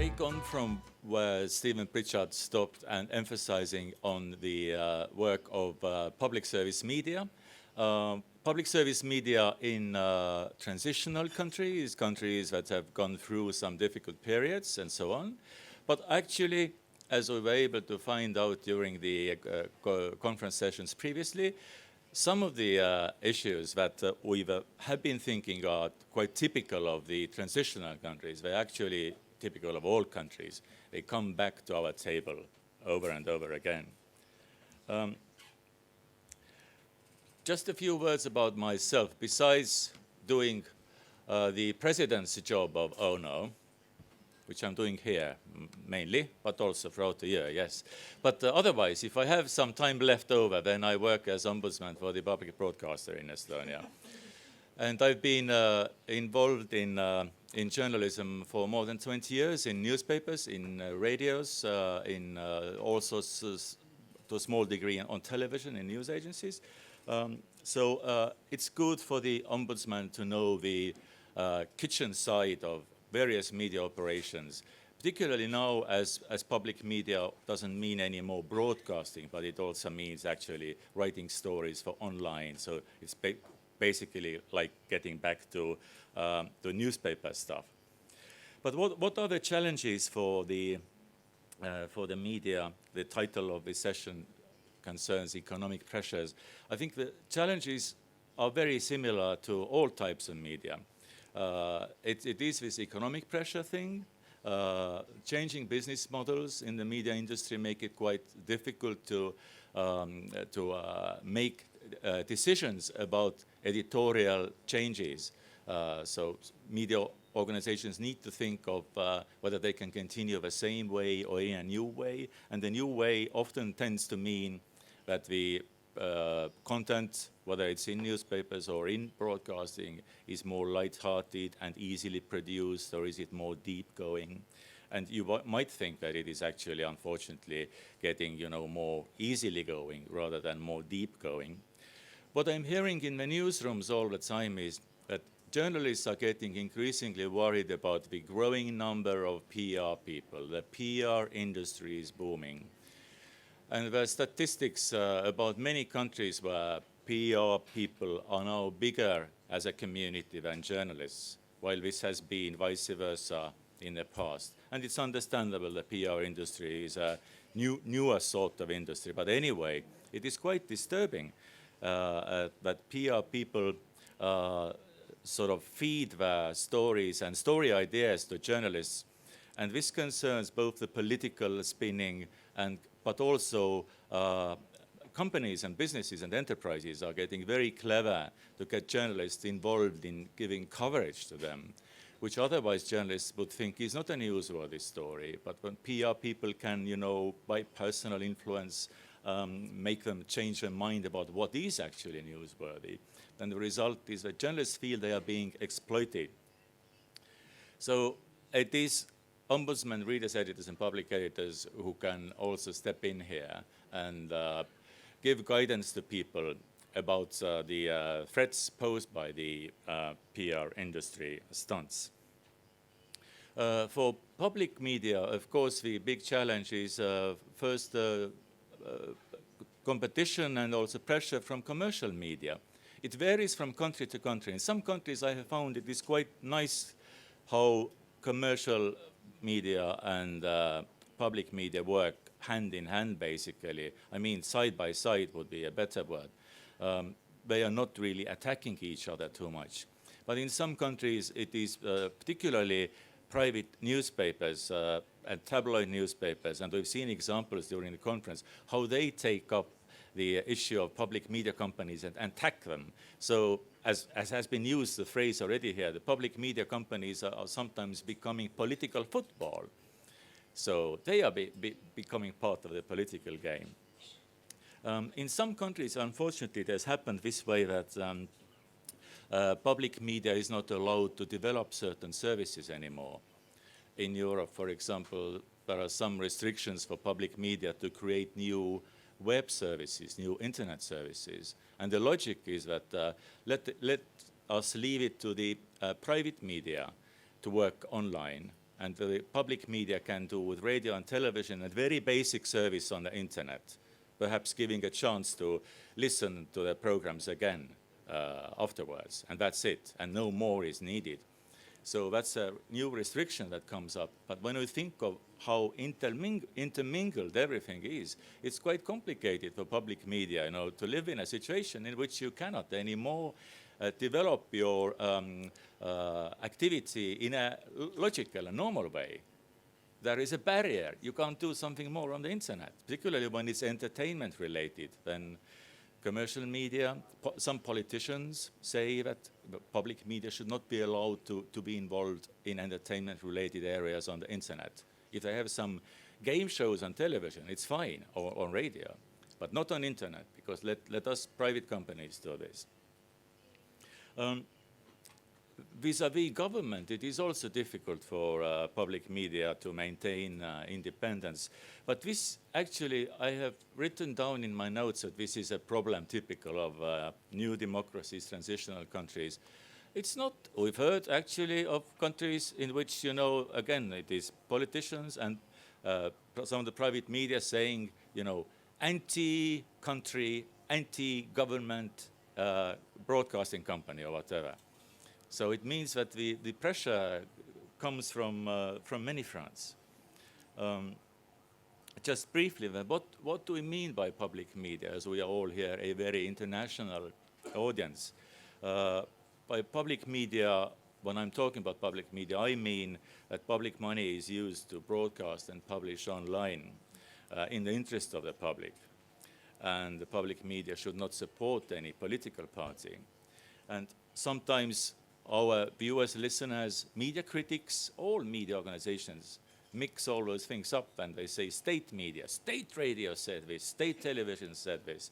take on from where Stephen Pritchard stopped and emphasizing on the work of public service media. Public service media in transitional countries, countries that have gone through some difficult periods and so on. But actually, as we were able to find out during the conference sessions previously, some of the issues that we have been thinking are quite typical of the transitional countries. They're actually typical of all countries. They come back to our table over and over again. Just a few words about myself. Besides doing the president's job of ONO, which I'm doing here mainly, but also throughout the year, yes. But otherwise, if I have some time left over, then I work as Ombudsman for the public broadcaster in Estonia. And I've been involved in journalism for more than 20 years, in newspapers, in radios, in also to a small degree on television, in news agencies. So it's good for the Ombudsman to know the kitchen side of various media operations, particularly now as public media doesn't mean any more broadcasting, but it also means actually writing stories for online. So it's basically like getting back to the newspaper stuff. But what are the challenges for the media? The title of this session concerns economic pressures. I think the challenges are very similar to all types of media. It is this economic pressure thing. Changing business models in the media industry make it quite difficult to make decisions about editorial changes. So media organizations need to think of whether they can continue the same way or in a new way. And the new way often tends to mean that the content, whether it's in newspapers or in broadcasting, is more light-hearted and easily produced, or is it more deep-going? And you might think that it is actually, unfortunately, getting more easily going rather than more deep-going. What I'm hearing in the newsrooms all the time is that journalists are getting increasingly worried about the growing number of PR people. The PR industry is booming. And there are statistics about many countries where PR people are now bigger as a community than journalists, while this has been vice versa in the past. And it's understandable the PR industry is a newer sort of industry. But anyway, it is quite disturbing that PR people sort of feed their stories and story ideas to journalists. And this concerns both the political spinning but also companies and businesses and enterprises are getting very clever to get journalists involved in giving coverage to them, which otherwise journalists would think is not a newsworthy story. But when PR people can, by personal influence, make them change their mind about what is actually newsworthy, then the result is that journalists feel they are being exploited. So it is Ombudsman, readers, editors, and public editors who can also step in here and give guidance to people about the threats posed by the PR industry stunts. For public media, of course, the big challenge is first competition and also pressure from commercial media. It varies from country to country. In some countries, I have found it is quite nice how commercial media and public media work hand in hand, basically. I mean, side by side would be a better word. They are not really attacking each other too much. But in some countries, it is particularly private newspapers and tabloid newspapers, and we've seen examples during the conference, how they take up the issue of public media companies and attack them. So as has been used, the phrase already here, the public media companies are sometimes becoming political football. So they are becoming part of the political game. In some countries, unfortunately, it has happened this way that public media is not allowed to develop certain services anymore. In Europe, for example, there are some restrictions for public media to create new web services, new internet services. And the logic is that let us leave it to the private media to work online and the public media can do with radio and television a very basic service on the internet, perhaps giving a chance to listen to the programs again afterwards, and that's it, and no more is needed. So that's a new restriction that comes up. But when we think of how intermingled everything is, it's quite complicated for public media, you know, to live in a situation in which you cannot anymore develop your activity in a logical and normal way. There is a barrier. You can't do something more on the internet, particularly when it's entertainment related. Then commercial media, some politicians say that public media should not be allowed to be involved in entertainment-related areas on the internet. If they have some game shows on television, it's fine, or on radio, but not on internet, because let us private companies do this. Vis-à-vis government, it is also difficult for public media to maintain independence. But this, actually, I have written down in my notes that this is a problem typical of new democracies, transitional countries. It's not, we've heard actually of countries in which, you know, again, it is politicians and some of the private media saying, you know, anti-country, anti-government broadcasting company or whatever. So it means that the pressure comes from many fronts. Just briefly, what do we mean by public media, as we are all here a very international audience? By public media, when I'm talking about public media, I mean that public money is used to broadcast and publish online in the interest of the public. And the public media should not support any political party. And sometimes our viewers, listeners, media critics, all media organizations mix all those things up and they say state media, state radio said this, state television said this.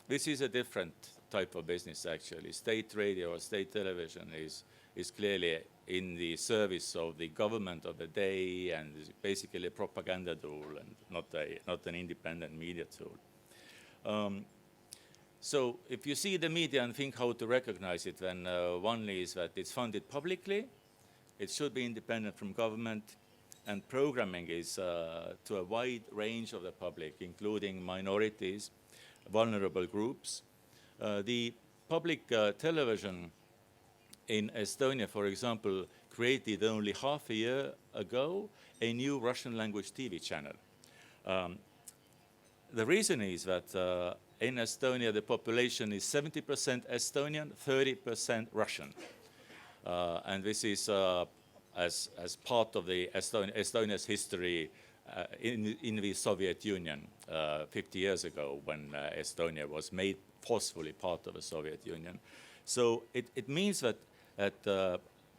This is a different type of business actually. State radio or state television is clearly in the service of the government of the day and is basically a propaganda tool and not an independent media tool. So if you see the media and think how to recognize it, then one is that it's funded publicly, it should be independent from government, and programming is to a wide range of the public, including minorities, vulnerable groups. The public television in Estonia, for example, created only half a year ago a new Russian language TV channel. The reason is that in Estonia, the population is 70% Estonian, 30% Russian. And this is as part of the Estonia's history in the Soviet Union 50 years ago when Estonia was made forcefully part of the Soviet Union. So it means that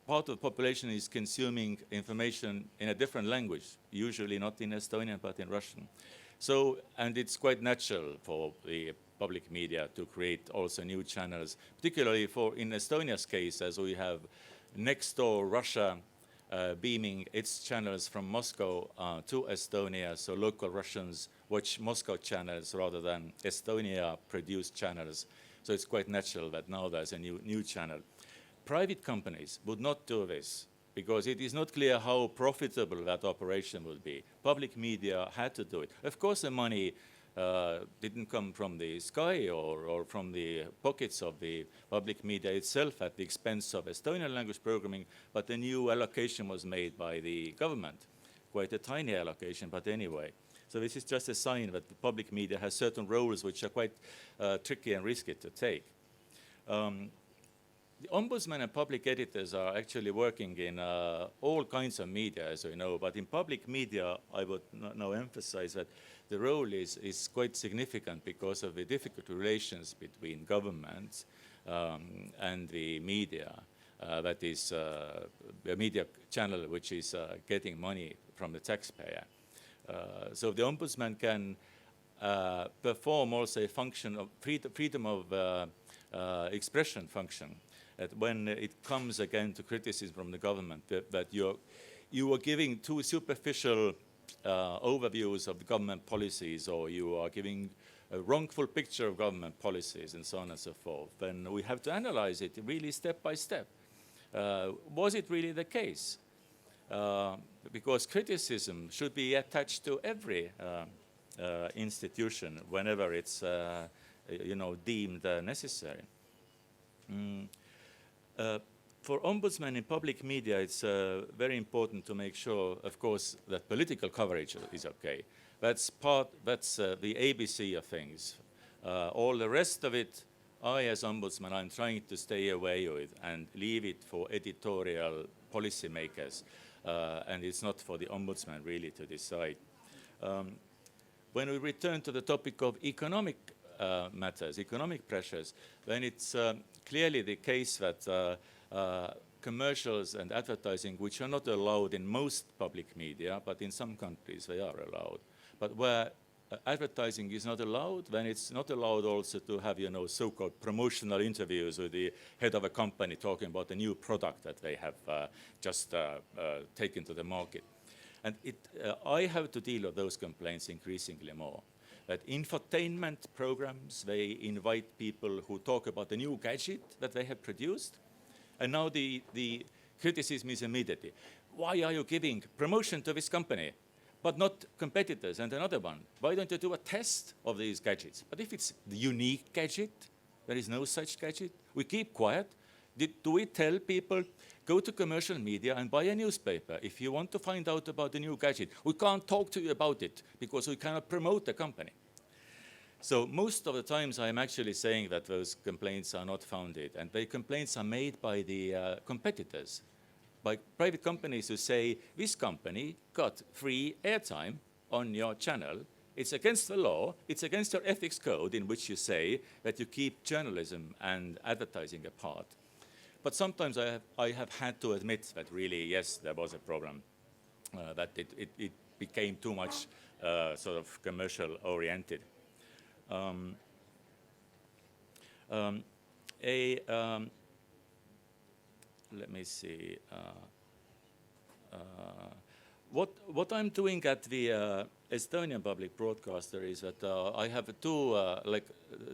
part of the population is consuming information in a different language, usually not in Estonian, but in Russian. So, and it's quite natural for the public media to create also new channels, particularly in Estonia's case, as we have next door Russia beaming its channels from Moscow to Estonia, so local Russians watch Moscow channels rather than Estonia-produced channels. So it's quite natural that now there's a new channel. Private companies would not do this, because it is not clear how profitable that operation will be. Public media had to do it. Of course, the money didn't come from the sky or from the pockets of the public media itself at the expense of Estonian language programming, but a new allocation was made by the government. Quite a tiny allocation, but anyway. So this is just a sign that the public media has certain roles which are quite tricky and risky to take. The Ombudsman and public editors are actually working in all kinds of media, as we know, but in public media, I would now emphasize that the role is quite significant because of the difficult relations between governments and the media. That is a media channel which is getting money from the taxpayer. So the Ombudsman can perform also a function of freedom of expression function. That when it comes again to criticism from the government, that you are giving too superficial overviews of the government policies, or you are giving a wrongful picture of government policies, and so on and so forth, then we have to analyze it really step by step. Was it really the case? because criticism should be attached to every institution whenever it's deemed necessary. For ombudsmen in public media, it's very important to make sure, of course, that political coverage is okay. That's the ABC of things. All the rest of it, I, as ombudsman, I'm trying to stay away with and leave it for editorial policymakers. And it's not for the ombudsman really to decide. When we return to the topic of economic matters, economic pressures, then it's clearly the case that commercials and advertising, which are not allowed in most public media, but in some countries they are allowed. But where advertising is not allowed, then it's not allowed also to have, so-called promotional interviews with the head of a company talking about a new product that they have just taken to the market. And I have to deal with those complaints increasingly more. That infotainment programs, they invite people who talk about the new gadget that they have produced. And now the criticism is immediately, why are you giving promotion to this company, but not competitors and another one? Why don't you do a test of these gadgets? But if it's the unique gadget, there is no such gadget, we keep quiet. Do we tell people, go to commercial media and buy a newspaper if you want to find out about the new gadget? We can't talk to you about it because we cannot promote the company. So most of the times I'm actually saying that those complaints are not founded, and the complaints are made by the competitors, by private companies who say, this company got free airtime on your channel. It's against the law, it's against your ethics code in which you say that you keep journalism and advertising apart. But sometimes I have had to admit that really, yes, there was a problem, that it became too much sort of commercial oriented. Let me see. What I'm doing at the Estonian public broadcaster is that I have two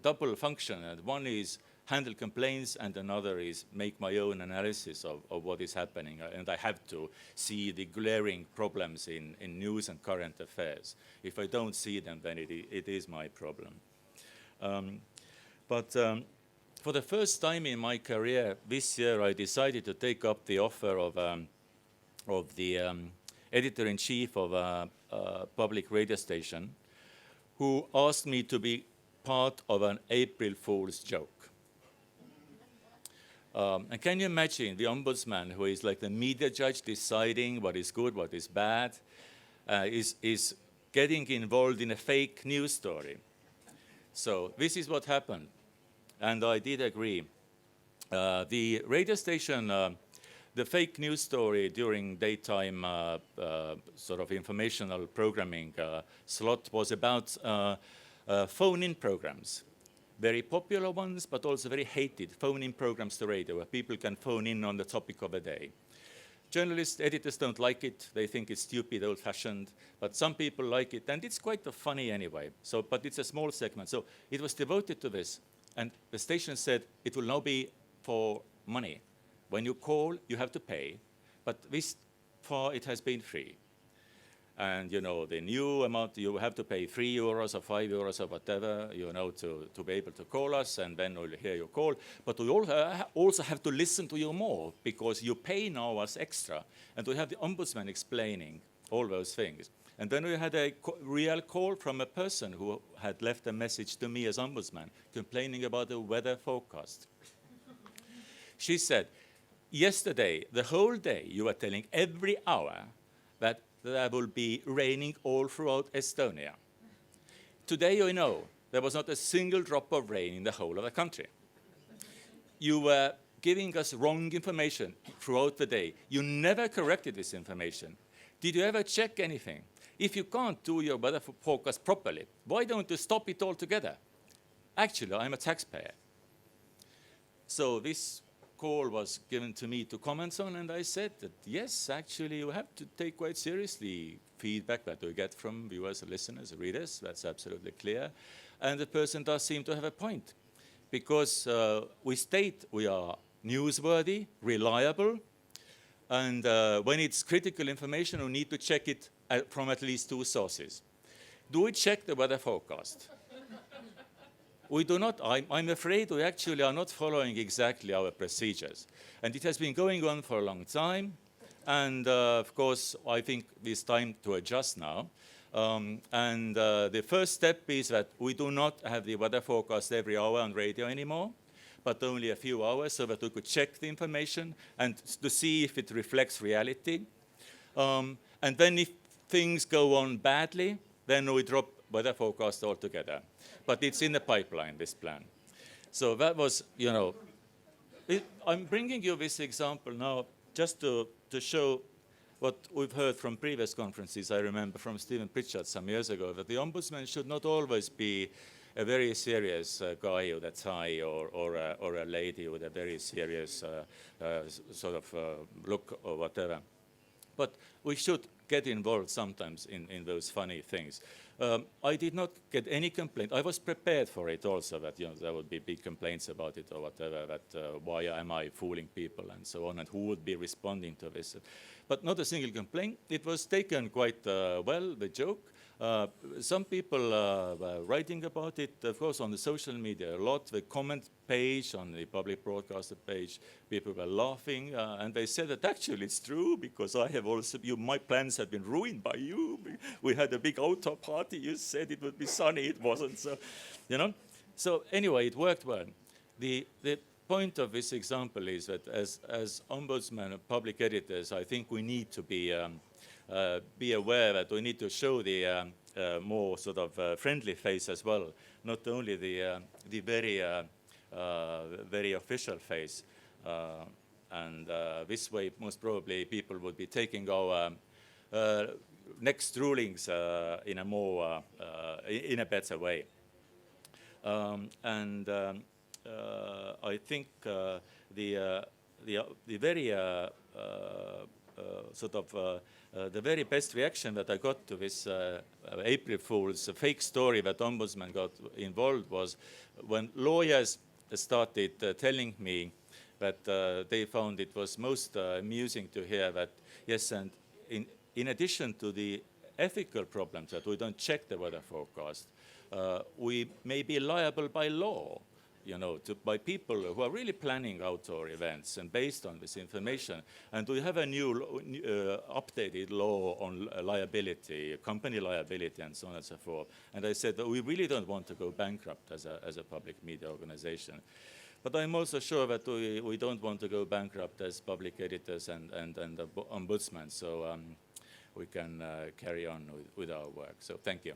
double function. One is handle complaints, and another is make my own analysis of what is happening. And I have to see the glaring problems in news and current affairs. If I don't see them, then it is my problem. For the first time in my career this year, I decided to take up the offer of the editor-in-chief of a public radio station, who asked me to be part of an April Fool's joke. And can you imagine the ombudsman, who is like the media judge deciding what is good, what is bad, is getting involved in a fake news story? So this is what happened, and I did agree. The radio station, the fake news story during daytime sort of informational programming slot was about phone-in programs. Very popular ones, but also very hated phone-in programs to radio, where people can phone in on the topic of the day. Journalists, editors don't like it. They think it's stupid, old-fashioned, but some people like it, and it's quite funny anyway. So, but it's a small segment. So it was devoted to this, and the station said it will now be for money. When you call, you have to pay, but this far it has been free. And the new amount, you have to pay €3 or €5 or whatever, to be able to call us, and then we'll hear your call. But we also have to listen to you more, because you pay now as extra. And we have the ombudsman explaining all those things. And then we had a real call from a person who had left a message to me as ombudsman, complaining about the weather forecast. She said, yesterday, the whole day, you were telling every hour that there will be raining all throughout Estonia. Today, there was not a single drop of rain in the whole of the country. You were giving us wrong information throughout the day. You never corrected this information. Did you ever check anything? If you can't do your weather forecast properly, why don't you stop it altogether? Actually, I'm a taxpayer. So this call was given to me to comment on, and I said that, yes, actually, you have to take quite seriously feedback that we get from viewers, listeners, readers. That's absolutely clear. And the person does seem to have a point, because we state we are newsworthy, reliable, And when it's critical information, we need to check it from at least 2 sources. Do we check the weather forecast? We do not. I'm afraid we actually are not following exactly our procedures. And it has been going on for a long time. And of course, I think it's time to adjust now. The first step is that we do not have the weather forecast every hour on radio anymore, but only a few hours, so that we could check the information and to see if it reflects reality. And then if things go on badly, then we drop weather forecast altogether. But it's in the pipeline, this plan. So that was, you know, I'm bringing you this example now just to show what we've heard from previous conferences. I remember from Stephen Pritchard some years ago that the Ombudsman should not always be a very serious guy with a tie or a lady with a very serious sort of look or whatever. But we should get involved sometimes in those funny things. I did not get any complaint. I was prepared for it also, that there would be big complaints about it or whatever, that why am I fooling people and so on, and who would be responding to this. But not a single complaint. It was taken quite well, the joke. Some people were writing about it, of course, on the social media a lot. The comment page on the public broadcaster page, people were laughing, and they said that actually it's true, because I have also, my plans have been ruined by you. We had a big outdoor party. You said it would be sunny. It wasn't. So, So anyway, it worked well. The point of this example is that as ombudsman and public editors, I think we need to be aware that we need to show the more sort of friendly face as well, not only the very official face. And this way, most probably, people would be taking our next rulings in a more, in a better way. I think the very the very best reaction that I got to this April Fool's fake story that Ombudsman got involved was when lawyers started telling me that they found it was most amusing to hear that, yes, and in addition to the ethical problems that we don't check the weather forecast, we may be liable by law, by people who are really planning outdoor events and based on this information. And we have a new updated law on liability, company liability, and so on and so forth. And I said that we really don't want to go bankrupt as a public media organization. But I'm also sure that we don't want to go bankrupt as public editors and ombudsman, so we can carry on with our work. So thank you.